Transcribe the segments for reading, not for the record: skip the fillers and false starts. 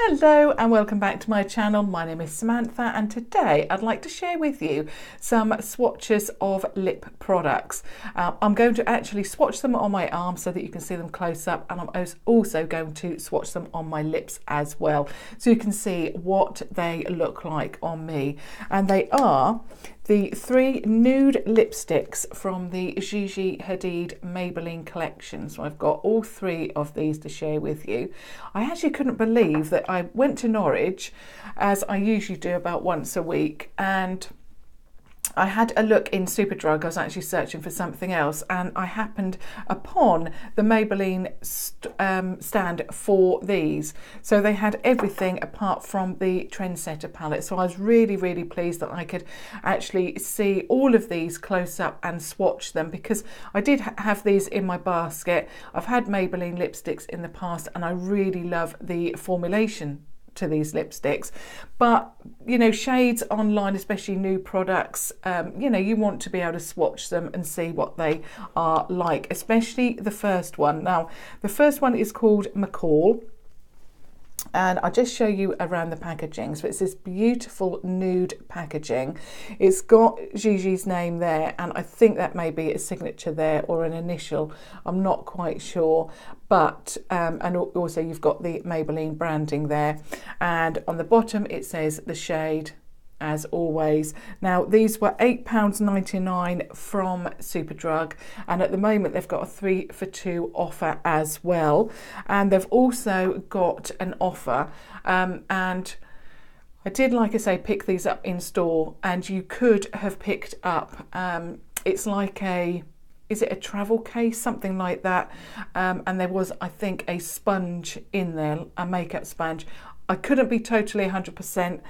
Hello and welcome back to my channel. My name is Samantha and today I'd like to share with you some swatches of lip products. I'm going to actually swatch them on my arm so that you can see them close up, and I'm also going to swatch them on my lips as well so you can see what they look like on me. And they are the 3 nude lipsticks from the Gigi Maybelline collection. So I've got all 3 of these to share with you. I actually couldn't believe that I went to Norwich, as I usually do about once a week, and I had a look in Superdrug. I was actually searching for something else and I happened upon the Maybelline stand for these. So they had everything apart from the Trendsetter palette. So I was really pleased that I could actually see all of these close up and swatch them, because I did have these in my basket. I've had Maybelline lipsticks in the past and I really love the formulation to these lipsticks, but you know, shades online, especially new products, you know, you want to be able to swatch them and see what they are like, especially the first one. Now the first one is called Mccall, and I'll just show you around the packaging. So it's this beautiful nude packaging. It's got Gigi's name there, and I think that may be a signature there or an initial, I'm not quite sure. But and also you've got the Maybelline branding there, and on the bottom it says the shade, as always. Now these were £8.99 from Superdrug, and at the moment they've got a 3 for 2 offer as well, and they've also got an offer and I did, like I say, pick these up in store, and you could have picked up it's like is it a travel case, something like that, and there was, I think, a sponge in there, a makeup sponge. I couldn't be totally 100%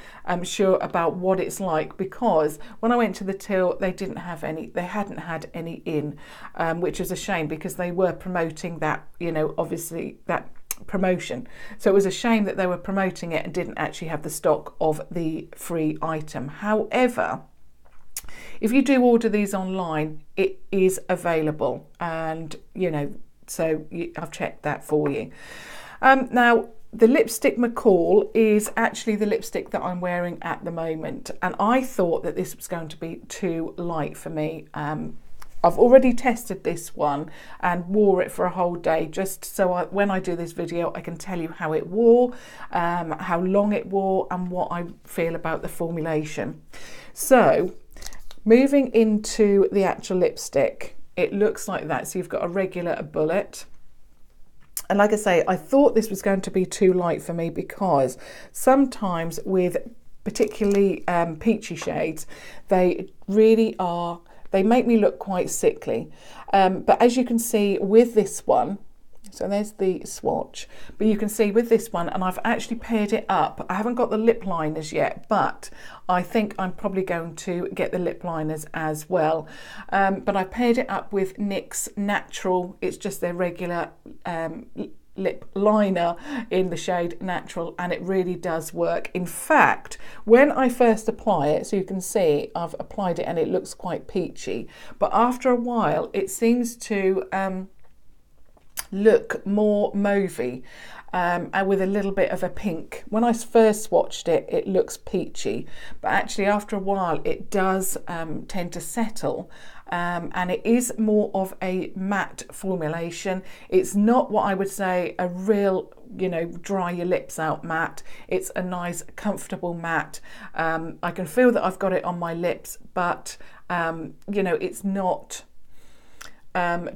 sure about what it's like, because when I went to the till they didn't have any, they hadn't had any in, which is a shame because they were promoting that, you know, obviously that promotion. So it was a shame that they were promoting it and didn't actually have the stock of the free item. However, if you do order these online, it is available, and you know, so I've checked that for you. Now the lipstick Mccall is actually the lipstick that I'm wearing at the moment, and I thought that this was going to be too light for me. I've already tested this one and wore it for a whole day, just so when I do this video I can tell you how it wore, how long it wore, and what I feel about the formulation. So moving into the actual lipstick, it looks like that. So you've got a regular bullet. And like I say, I thought this was going to be too light for me, because sometimes with particularly peachy shades, they really are, they make me look quite sickly. But as you can see with this one, so there's the swatch, but you can see with this one, and I've actually paired it up. I haven't got the lip liners yet, but I think I'm probably going to get the lip liners as well. But I paired it up with NYX Natural. It's just their regular lip liner in the shade Natural, and it really does work. In fact, when I first apply it, so you can see I've applied it and it looks quite peachy, but after a while it seems to look more mauvey, and with a little bit of a pink. When I first swatched it, it looks peachy, but actually after a while it does tend to settle, and it is more of a matte formulation. It's not what I would say a real, you know, dry your lips out matte. It's a nice comfortable matte. I can feel that I've got it on my lips, but you know, it's not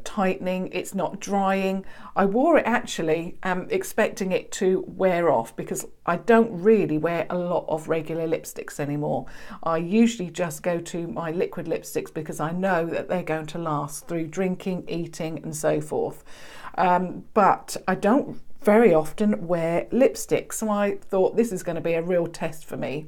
tightening, it's not drying. I wore it actually expecting it to wear off, because I don't really wear a lot of regular lipsticks anymore. I usually just go to my liquid lipsticks because I know that they're going to last through drinking, eating and so forth, but I don't very often wear lipsticks, so I thought this is going to be a real test for me.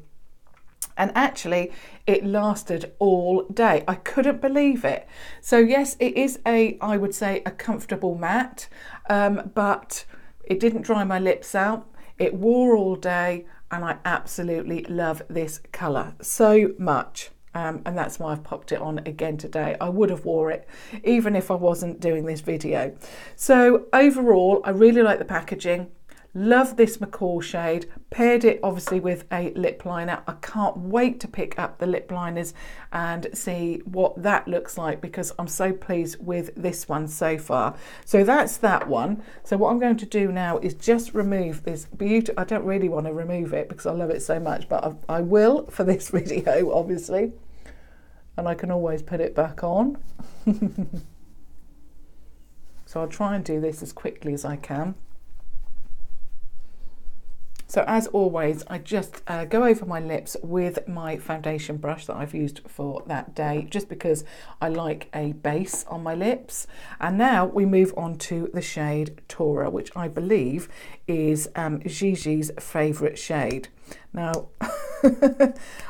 And actually it lasted all day. I couldn't believe it. So yes, it is I would say a comfortable matte, but it didn't dry my lips out. It wore all day, and I absolutely love this colour so much. And that's why I've popped it on again today. I would have wore it even if I wasn't doing this video. So overall, I really like the packaging. Love this Mccall shade, paired it obviously with a lip liner. I can't wait to pick up the lip liners and see what that looks like, because I'm so pleased with this one so far. So that's that one. So what I'm going to do now is just remove this beautiful, I don't really want to remove it because I love it so much, but I will for this video, obviously. And I can always put it back on. So I'll try and do this as quickly as I can. So as always, I just go over my lips with my foundation brush that I've used for that day, just because I like a base on my lips. And now we move on to the shade Taura, which I believe is Gigi's favourite shade. Now,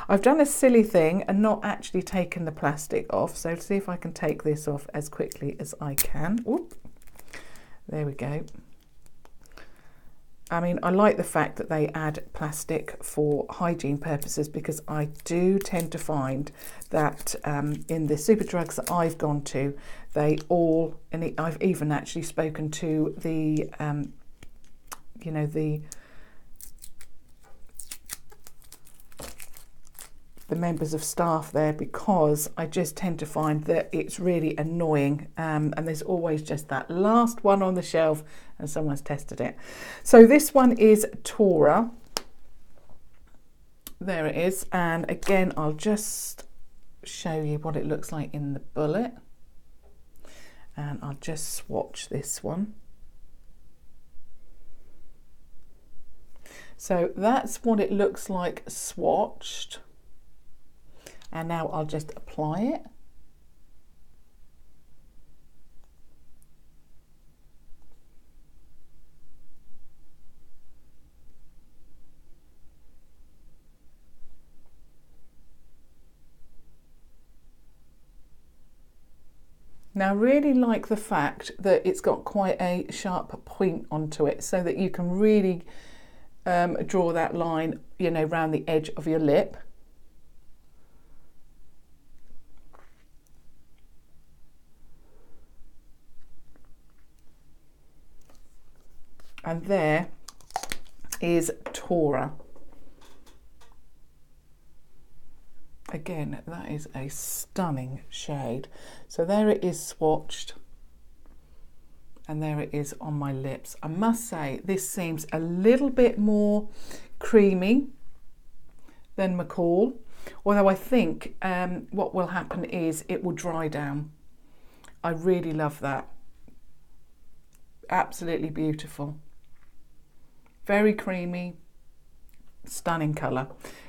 I've done a silly thing and not actually taken the plastic off. So see if I can take this off as quickly as I can. Oop. There we go. I mean, I like the fact that they add plastic for hygiene purposes, because I do tend to find that in the Superdrugs that I've gone to, they all, and I've even actually spoken to the, you know, the members of staff there, because I just tend to find that it's really annoying, and there's always just that last one on the shelf and someone's tested it. So this one is Taura. There it is, and again I'll just show you what it looks like in the bullet, and I'll just swatch this one. So that's what it looks like swatched. And now I'll just apply it. Now I really like the fact that it's got quite a sharp point onto it, so that you can really draw that line, you know, around the edge of your lip. And there is Taura. Again, that is a stunning shade. So there it is swatched, and there it is on my lips. I must say, this seems a little bit more creamy than Mccall, although I think what will happen is it will dry down. I really love that. Absolutely beautiful. Very creamy, stunning colour.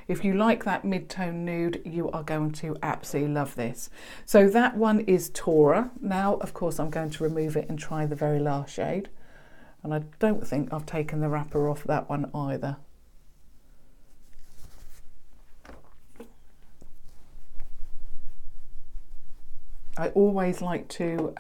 If you like that mid-tone nude, you are going to absolutely love this. So that one is Taura. Now, of course, I'm going to remove it and try the very last shade. And I don't think I've taken the wrapper off that one either. I always like to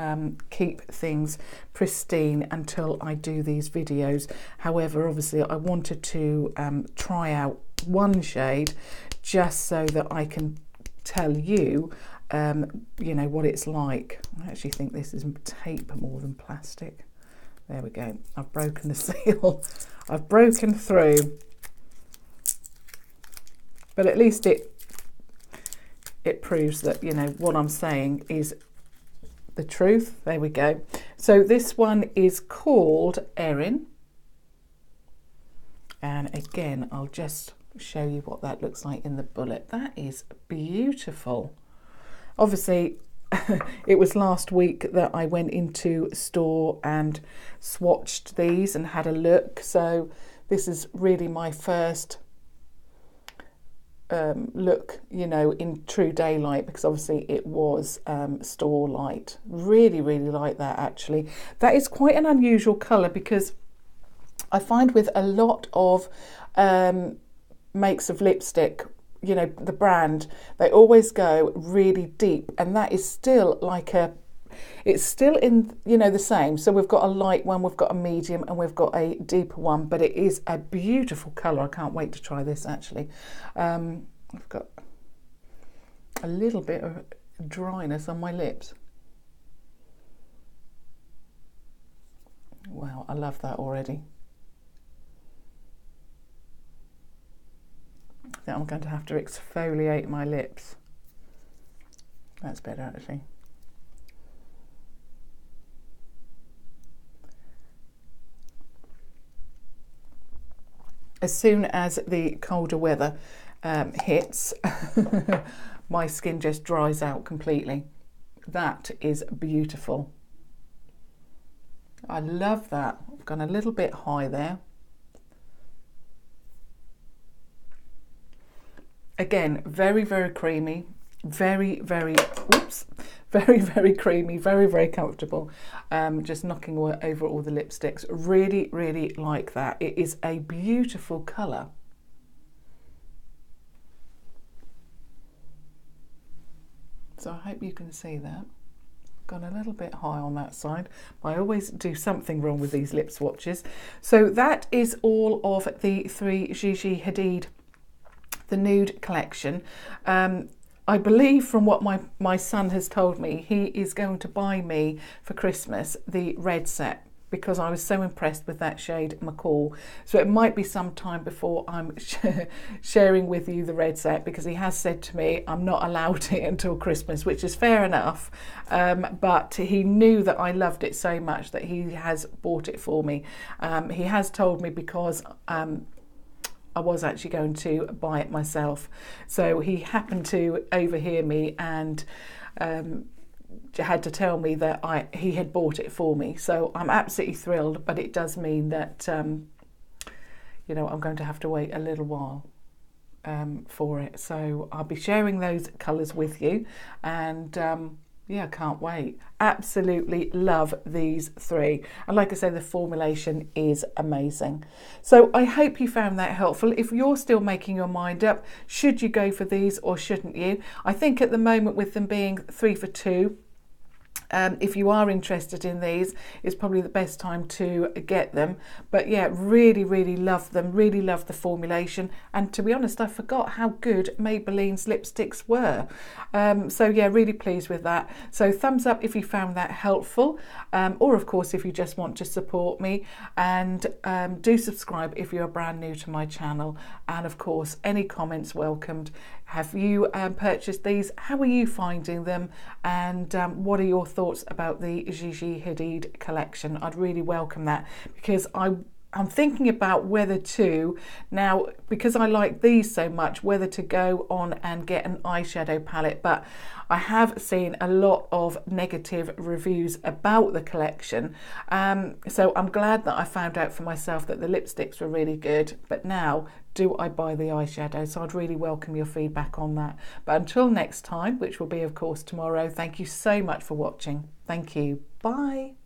keep things pristine until I do these videos. However, obviously I wanted to try out one shade just so that I can tell you, you know, what it's like. I actually think this is tape more than plastic. There we go. I've broken the seal. I've broken through. But at least it proves that, you know, what I'm saying is the truth. There we go. So this one is called Erin. And again, I'll just show you what that looks like in the bullet. That is beautiful. Obviously, it was last week that I went into store and swatched these and had a look. So this is really my first look, you know, in true daylight, because obviously it was store light. Really like that actually. That is quite an unusual colour, because I find with a lot of makes of lipstick, you know, the brand, they always go really deep, and that is still like a, it's still in, you know, the same. So we've got a light one, we've got a medium, and we've got a deeper one, but it is a beautiful colour. I can't wait to try this actually. I've got a little bit of dryness on my lips. Wow, I love that already. think I'm going to have to exfoliate my lips. That's better actually. As soon as the colder weather hits, my skin just dries out completely. That is beautiful. I love that. I've gone a little bit high there. Again, very, very creamy, very, very, oops, very, very creamy, very, very comfortable. Just knocking over all the lipsticks. Really, really like that. It is a beautiful colour. So I hope you can see that. Gone a little bit high on that side. I always do something wrong with these lip swatches. So that is all of the 3 Gigi Hadid, the nude collection. I believe from what my son has told me, he is going to buy me for Christmas the red set because I was so impressed with that shade Mccall. So it might be some time before I'm sharing with you the red set, because he has said to me I'm not allowed it until Christmas, which is fair enough. But he knew that I loved it so much that he has bought it for me. He has told me because I was actually going to buy it myself. So he happened to overhear me and had to tell me that he had bought it for me. So I'm absolutely thrilled, but it does mean that, you know, I'm going to have to wait a little while for it. So I'll be sharing those colours with you, and yeah, I can't wait. Absolutely love these 3. And like I say, the formulation is amazing. So I hope you found that helpful. If you're still making your mind up, should you go for these or shouldn't you? I think at the moment, with them being 3 for 2, if you are interested in these, it's probably the best time to get them. But yeah, really, really love them, really love the formulation. And to be honest, I forgot how good Maybelline's lipsticks were. So yeah, really pleased with that. So thumbs up if you found that helpful, or of course if you just want to support me, and do subscribe if you're brand new to my channel. And of course, any comments welcomed. Have you purchased these? How are you finding them? And what are your thoughts about the Gigi Hadid collection? I'd really welcome that, because I'm thinking about whether to, now because I like these so much, whether to go on and get an eyeshadow palette. But I have seen a lot of negative reviews about the collection, so I'm glad that I found out for myself that the lipsticks were really good. But now, do I buy the eyeshadow? So I'd really welcome your feedback on that. But until next time, which will be of course tomorrow, thank you so much for watching. Thank you. Bye.